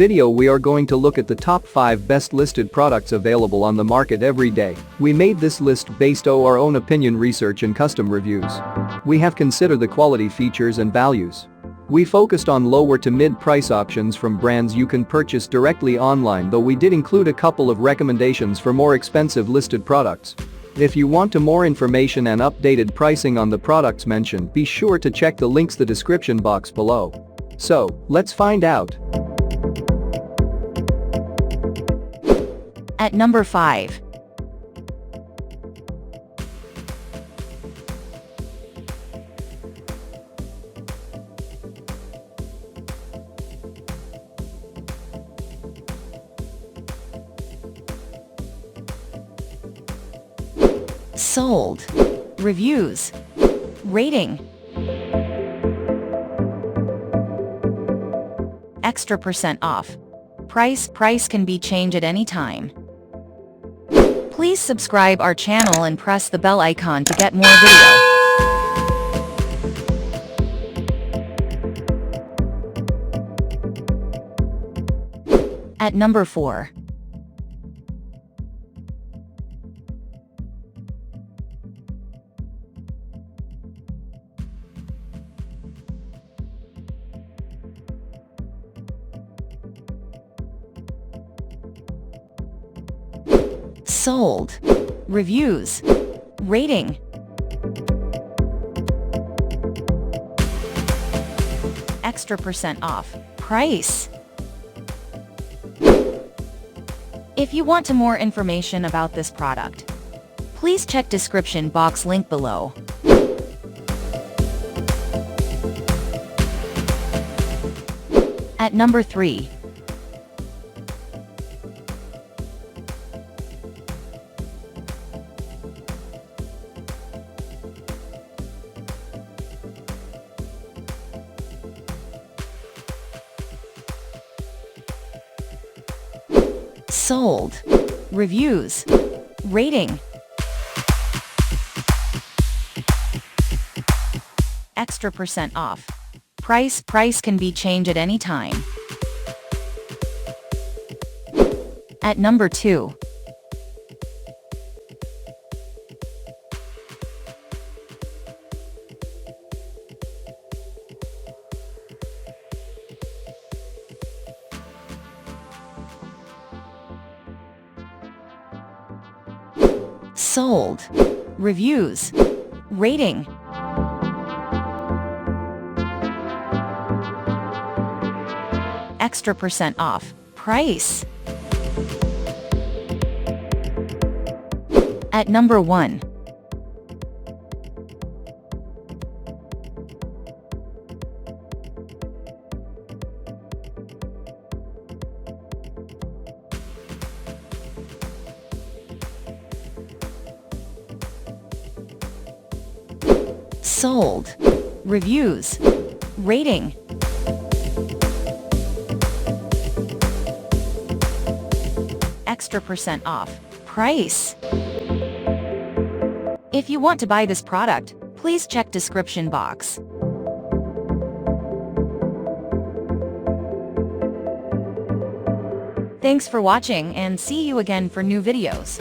Video we are going to look at the top 5 best listed products available on the market every day. We made this list based on our own opinion research and custom reviews. We have considered the quality features and values. We focused on lower to mid price options from brands you can purchase directly online, though we did include a couple of recommendations for more expensive listed products. If you want more information and updated pricing on the products mentioned, be sure to check the links in the description box below. So, let's find out. At number 5. Sold. Reviews. Rating. Extra % off. Price can be changed at any time. Please subscribe our channel and press the bell icon to get more video. At number 4. Sold. Reviews. Rating. Extra % off. Price. If you want more information about this product, please check description box link below. At number 3. Sold. Reviews. Rating. Extra % off. Price can be changed at any time. At number 2. Sold. Reviews. Rating. Extra % off. Price. At number 1. Sold. Reviews. Rating. Extra % off. Price. If you want to buy this product, please check description box. Thanks for watching and see you again for new videos.